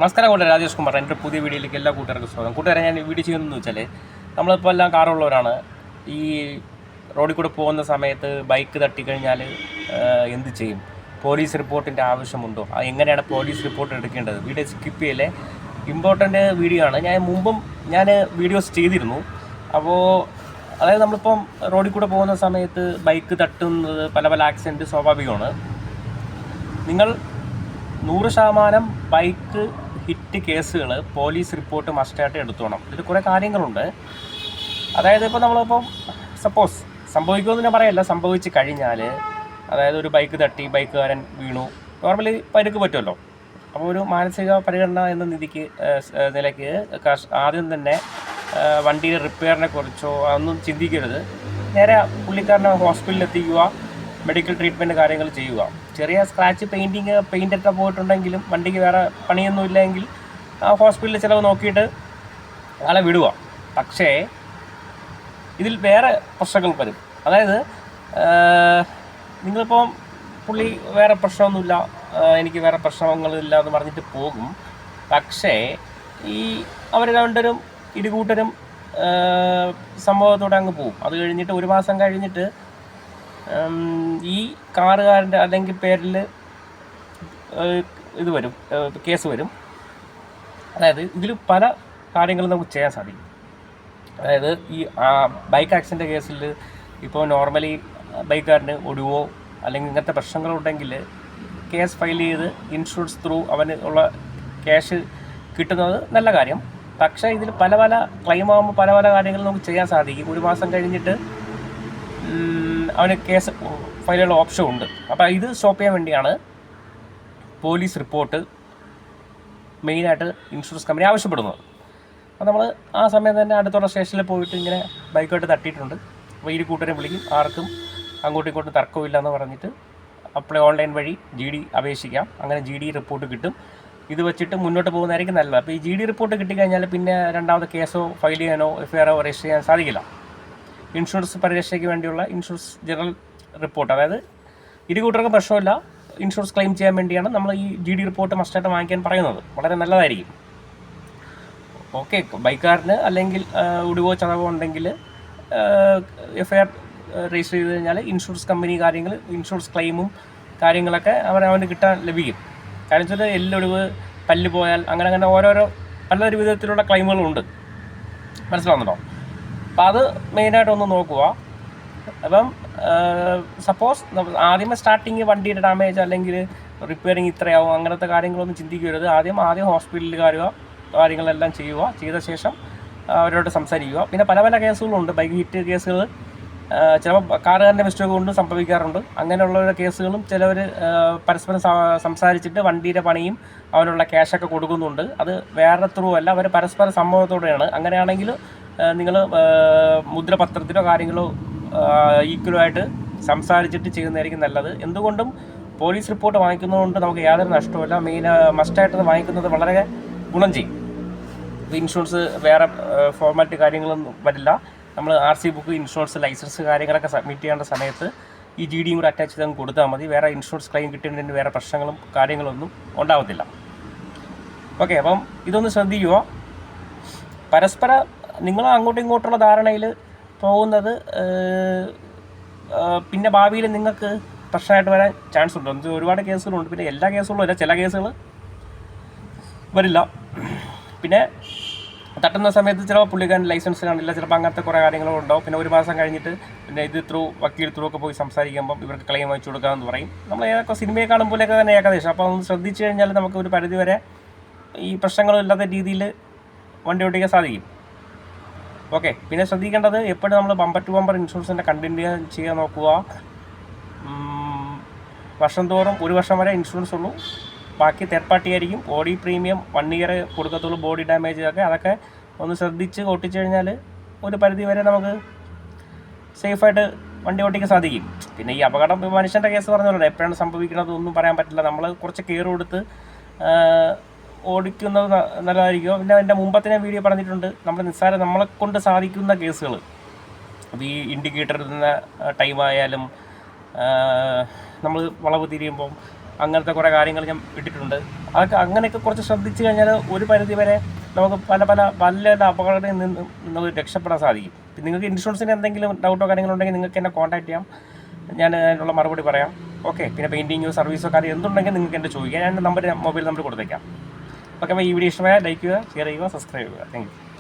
നമസ്കാരം കൂട്ടുകാർ, രാജേഷ് കുമാർ. എൻ്റെ പുതിയ വീഡിയോയിലേക്ക് എല്ലാ കൂട്ടുകാർക്കും സ്വാഗതം. കൂട്ടുകാരെ, ഞാൻ വീഡിയോ ചെയ്യുന്നതെന്ന് വെച്ചാൽ നമ്മളിപ്പോൾ എല്ലാം കാറുള്ളവരാണ്. ഈ റോഡിൽ കൂടെ പോകുന്ന സമയത്ത് ബൈക്ക് തട്ടിക്കഴിഞ്ഞാൽ എന്ത് ചെയ്യും? പോലീസ് റിപ്പോർട്ടിൻ്റെ ആവശ്യമുണ്ടോ? എങ്ങനെയാണ് പോലീസ് റിപ്പോർട്ട് എടുക്കേണ്ടത്? വീഡിയോ സ്കിപ്പ് ചെയ്യല്ലേ, ഇമ്പോർട്ടൻ്റ് വീഡിയോ ആണ്. മുമ്പും ഞാൻ വീഡിയോസ് ചെയ്തിരുന്നു. അപ്പോൾ അതായത് നമ്മളിപ്പം റോഡിൽ കൂടെ പോകുന്ന സമയത്ത് ബൈക്ക് തട്ടുന്നത് പല ആക്സിഡൻറ്റ് സ്വാഭാവികമാണ്. നിങ്ങൾ 100% ബൈക്ക് ഹിറ്റ് കേസുകൾ പോലീസ് റിപ്പോർട്ട് മസ്റ്റായിട്ട് എടുത്തോണം. ഇതിൽ കുറേ കാര്യങ്ങളുണ്ട്. അതായത് ഇപ്പോൾ നമ്മളിപ്പം സപ്പോസ് സംഭവിക്കുമെന്ന് ഞാൻ പറയല്ല, സംഭവിച്ച് കഴിഞ്ഞാൽ അതായത് ഒരു ബൈക്ക് തട്ടി ബൈക്കുകാരൻ വീണു, നോർമലി പരിക്ക് പറ്റുമല്ലോ. അപ്പോൾ ഒരു മാനസിക പരിഗണന എന്ന നിലയ്ക്ക് ആദ്യം തന്നെ വണ്ടിയുടെ റിപ്പയറിനെ കുറിച്ചോ അതൊന്നും ചിന്തിക്കരുത്. നേരെ പുള്ളിക്കാരനെ ഹോസ്പിറ്റലിൽ എത്തിക്കുക, മെഡിക്കൽ ട്രീറ്റ്മെൻറ്റ് കാര്യങ്ങൾ ചെയ്യുക. ചെറിയ സ്ക്രാച്ച് പെയിൻ്റൊക്കെ പോയിട്ടുണ്ടെങ്കിലും വണ്ടിക്ക് വേറെ പണിയൊന്നും ഇല്ലെങ്കിൽ ഹോസ്പിറ്റലിൽ ചിലവ് നോക്കിയിട്ട് ആളെ വിടുക. പക്ഷേ ഇതിൽ വേറെ പ്രശ്നങ്ങൾ വരും. അതായത് നിങ്ങളിപ്പം പുള്ളി വേറെ പ്രശ്നമൊന്നുമില്ല, എനിക്ക് വേറെ പ്രശ്നങ്ങളില്ല എന്ന് പറഞ്ഞിട്ട് പോകും. പക്ഷേ ഈ അവർ രണ്ടുപേരും ഇരുകൂട്ടരും സംഭവത്തോടെ അങ്ങ് പോകും. അത് കഴിഞ്ഞിട്ട് ഒരു മാസം കഴിഞ്ഞിട്ട് ഈ കാറുകാരൻ്റെ അല്ലെങ്കിൽ പേരിൽ ഇത് വരും, കേസ് വരും. അതായത് ഇതിൽ പല കാര്യങ്ങളും നമുക്ക് ചെയ്യാൻ സാധിക്കും. അതായത് ഈ ബൈക്ക് ആക്സിഡൻ്റ് കേസിൽ ഇപ്പോൾ നോർമലി ബൈക്കുകാരന് ഒടിവോ അല്ലെങ്കിൽ ഇങ്ങനത്തെ പ്രശ്നങ്ങളുണ്ടെങ്കിൽ കേസ് ഫയൽ ചെയ്ത് ഇൻഷുറൻസ് ത്രൂ അവന് ഉള്ള ക്യാഷ് കിട്ടുന്നത് നല്ല കാര്യം. പക്ഷേ ഇതിൽ പല ക്ലെയിം ആകുമ്പോൾ പല കാര്യങ്ങളും നമുക്ക് ചെയ്യാൻ സാധിക്കും. ഒരു മാസം കഴിഞ്ഞിട്ട് അവന് കേസ് ഫയൽ ചെയ്യാനുള്ള ഓപ്ഷൻ ഉണ്ട്. അപ്പോൾ ഇത് സ്റ്റോപ്പ് ചെയ്യാൻ വേണ്ടിയാണ് പോലീസ് റിപ്പോർട്ട് മെയിനായിട്ട് ഇൻഷുറൻസ് കമ്പനി ആവശ്യപ്പെടുന്നത്. അപ്പോൾ നമ്മൾ ആ സമയം തന്നെ അടുത്തുള്ള സ്റ്റേഷനിൽ പോയിട്ട് ഇങ്ങനെ ബൈക്കായിട്ട് തട്ടിയിട്ടുണ്ട്, അപ്പോൾ ഈ കൂട്ടരെ വിളിക്കും, ആർക്കും അങ്ങോട്ടും ഇങ്ങോട്ടും തർക്കമില്ല എന്ന് പറഞ്ഞിട്ട് ഓൺലൈൻ വഴി GD അപേക്ഷിക്കാം. അങ്ങനെ GD റിപ്പോർട്ട് കിട്ടും. ഇത് വെച്ചിട്ട് മുന്നോട്ട് പോകുന്നതായിരിക്കും നല്ലത്. അപ്പോൾ ഈ GD റിപ്പോർട്ട് കിട്ടിക്കഴിഞ്ഞാൽ പിന്നെ രണ്ടാമത് കേസോ ഫയൽ ചെയ്യാനോ FIR രജിസ്റ്റർ ചെയ്യാൻ സാധിക്കില്ല. ഇൻഷുറൻസ് പരിരക്ഷയ്ക്ക് വേണ്ടിയുള്ള ഇൻഷുറൻസ് ജനറൽ റിപ്പോർട്ട്, അതായത് ഇരുകൂട്ടർക്കും പ്രശ്നമില്ല, ഇൻഷുറൻസ് ക്ലെയിം ചെയ്യാൻ വേണ്ടിയാണ് നമ്മൾ ഈ GD റിപ്പോർട്ട് മസ്റ്റായിട്ട് വാങ്ങിക്കാൻ പറയുന്നത്. വളരെ നല്ലതായിരിക്കും. ഓക്കെ, ബൈക്കാരന് അല്ലെങ്കിൽ ഒടിവോ ചതവോ ഉണ്ടെങ്കിൽ FIR രജിസ്റ്റർ ചെയ്ത് കഴിഞ്ഞാൽ ഇൻഷുറൻസ് കമ്പനി കാര്യങ്ങൾ ഇൻഷുറൻസ് ക്ലെയിമും കാര്യങ്ങളൊക്കെ അവന് കിട്ടാൻ ലഭിക്കും. കാരണം വെച്ചാൽ എല്ലൊടിവ്, പല്ല് പോയാൽ അങ്ങനെ ഓരോരോ പല വിധത്തിലുള്ള ക്ലെയിമുകളുണ്ട്. മനസ്സിലാവുന്നുണ്ടോ? അപ്പോൾ അത് മെയിനായിട്ടൊന്ന് നോക്കുക. അപ്പം സപ്പോസ് ആദ്യമേ സ്റ്റാർട്ടിങ് വണ്ടിയുടെ ഡാമേജ് അല്ലെങ്കിൽ റിപ്പയറിങ് ഇത്രയാവും അങ്ങനത്തെ കാര്യങ്ങളൊന്നും ചിന്തിക്കരുത്. ആദ്യം ഹോസ്പിറ്റലിൽ കാര്യങ്ങളെല്ലാം ചെയ്യുക. ചെയ്ത ശേഷം അവരോട് സംസാരിക്കുക. പിന്നെ പല കേസുകളുണ്ട്, ബൈക്ക് ഹിറ്റ് കേസുകൾ. ചിലപ്പോൾ കാറുകാരൻ്റെ മിസ്റ്റേക്ക് കൊണ്ടും സംഭവിക്കാറുണ്ട്. അങ്ങനെയുള്ള കേസുകളും ചിലവർ പരസ്പരം സംസാരിച്ചിട്ട് വണ്ടിയുടെ പണിയും അവനുള്ള ക്യാഷൊക്കെ കൊടുക്കുന്നുണ്ട്. അത് വേറെ ത്രൂ അല്ല, അവർ പരസ്പര സമ്മതത്തോടെയാണ്. അങ്ങനെയാണെങ്കിൽ നിങ്ങൾ മുദ്രപത്രത്തിലോ കാര്യങ്ങളോ ഈക്വലായിട്ട് സംസാരിച്ചിട്ട് ചെയ്യുന്നതായിരിക്കും നല്ലത്. എന്തുകൊണ്ടും പോലീസ് റിപ്പോർട്ട് വാങ്ങിക്കുന്നതുകൊണ്ട് നമുക്ക് യാതൊരു നഷ്ടവുമില്ല. മസ്റ്റായിട്ട് വാങ്ങിക്കുന്നത് വളരെ ഗുണം ചെയ്യും. ഇൻഷുറൻസ് വേറെ ഫോർമാലിറ്റി കാര്യങ്ങളൊന്നും വരില്ല. നമ്മൾ RC ബുക്ക്, ഇൻഷുറൻസ് ലൈസൻസ് കാര്യങ്ങളൊക്കെ സബ്മിറ്റ് ചെയ്യേണ്ട സമയത്ത് ഈ GD കൂടെ അറ്റാച്ച് ചെയ്ത് കൊടുത്താൽ മതി. വേറെ ഇൻഷുറൻസ് ക്ലെയിം കിട്ടുന്നതിന് വേറെ പ്രശ്നങ്ങളും കാര്യങ്ങളൊന്നും ഉണ്ടാകത്തില്ല. ഓക്കെ, അപ്പം ഇതൊന്ന് ശ്രദ്ധിക്കുക. പരസ്പര നിങ്ങൾ അങ്ങോട്ടും ഇങ്ങോട്ടുള്ള ധാരണയിൽ പോകുന്നത് പിന്നെ ഭാവിയിൽ നിങ്ങൾക്ക് പ്രശ്നമായിട്ട് വരാൻ ചാൻസ് ഉണ്ട്. ഒരുപാട് കേസുകളുണ്ട്. പിന്നെ എല്ലാ കേസുകളും അല്ല, ചില കേസുകൾ വരില്ല. പിന്നെ തട്ടുന്ന സമയത്ത് ചിലപ്പോൾ പുള്ളിക്കാരൻ ലൈസൻസ് കാണില്ല, ചിലപ്പോൾ അങ്ങനത്തെ കുറേ കാര്യങ്ങളും ഉണ്ടാവും. പിന്നെ ഒരു മാസം കഴിഞ്ഞിട്ട് പിന്നെ ഇത് വക്കീൽ ത്രൂ ഒക്കെ പോയി സംസാരിക്കുമ്പം ഇവർക്ക് ക്ലെയിം വെച്ച് കൊടുക്കാമെന്ന് പറയും. നമ്മൾ ഏതൊക്കെ സിനിമയെ കാണുമ്പോഴൊക്കെ തന്നെ ഏകദേശം. അപ്പോൾ ഒന്ന് ശ്രദ്ധിച്ചു കഴിഞ്ഞാൽ നമുക്ക് ഒരു പരിധിവരെ ഈ പ്രശ്നങ്ങളില്ലാത്ത രീതിയിൽ വണ്ടി ഓടിക്കാൻ സാധിക്കും. ഓക്കെ, പിന്നെ ശ്രദ്ധിക്കേണ്ടത് എപ്പോഴും നമ്മൾ ബമ്പർ ടു ബമ്പർ ഇൻഷുറൻസിൻ്റെ കണ്ടിന്യൂ ചെയ്യാൻ നോക്കുക. വർഷം തോറും 1 വർഷം വരെ ഇൻഷുറൻസ് ഉള്ളൂ, ബാക്കി തേർഡ് പാർട്ടി ആയിരിക്കും. ബോഡി പ്രീമിയം 1 ഇയർ കൊടുക്കത്തുള്ളൂ. ബോഡി ഡാമേജ് അതൊക്കെ ഒന്ന് ശ്രദ്ധിച്ച് ഓട്ടിച്ചു കഴിഞ്ഞാൽ ഒരു പരിധി വരെ നമുക്ക് സേഫായിട്ട് വണ്ടി ഓട്ടിക്കാൻ സാധിക്കും. പിന്നെ ഈ അപകടം മനുഷ്യൻ്റെ കേസ് പറഞ്ഞല്ലോ, എപ്പോഴാണ് സംഭവിക്കുന്നത് ഒന്നും പറയാൻ പറ്റില്ല. നമ്മൾ കുറച്ച് കെയർ കൊടുത്ത് ഓടിക്കുന്നത് നല്ലതായിരിക്കും. പിന്നെ എൻ്റെ മുമ്പത്തെ വീഡിയോ പറഞ്ഞിട്ടുണ്ട്, നമ്മളെ കൊണ്ട് സാധിക്കുന്ന കേസുകൾ, അപ്പോൾ ഈ ഇൻഡിക്കേറ്റർ ഇടുന്ന ടൈമായാലും നമ്മൾ വളവ് തിരിയുമ്പം അങ്ങനത്തെ കുറേ കാര്യങ്ങൾ ഞാൻ ഇട്ടിട്ടുണ്ട്. അതൊക്കെ അങ്ങനെയൊക്കെ കുറച്ച് ശ്രദ്ധിച്ച് കഴിഞ്ഞാൽ ഒരു പരിധി വരെ നമുക്ക് പല അപകടങ്ങളിൽ നിന്ന് രക്ഷപ്പെടാൻ സാധിക്കും. നിങ്ങൾക്ക് ഇൻഷുറൻസിന് എന്തെങ്കിലും ഡൗട്ടോ കാര്യങ്ങളോ ഉണ്ടെങ്കിൽ നിങ്ങൾക്ക് എന്നെ കോൺടാക്ട് ചെയ്യാം, ഞാൻ അതിനുള്ള മറുപടി പറയാം. ഓക്കെ, പിന്നെ പെയിൻറ്റിങ്ങോ സർവീസോ കാര്യം എന്തുണ്ടെങ്കിൽ നിങ്ങൾക്ക് എൻ്റെ ചോദിക്കാം, ഞാൻ എൻ്റെ മൊബൈൽ നമ്പർ കൊടുത്തേക്കാം. ഓക്കെ, അപ്പോൾ ഈ വീഡിയോ ഇഷ്ടമായ ലൈക്ക് ചെയ്യുക, ഷെയർ ചെയ്യുക, സബ്സ്ക്രൈബ് ചെയ്യുക. Thank you.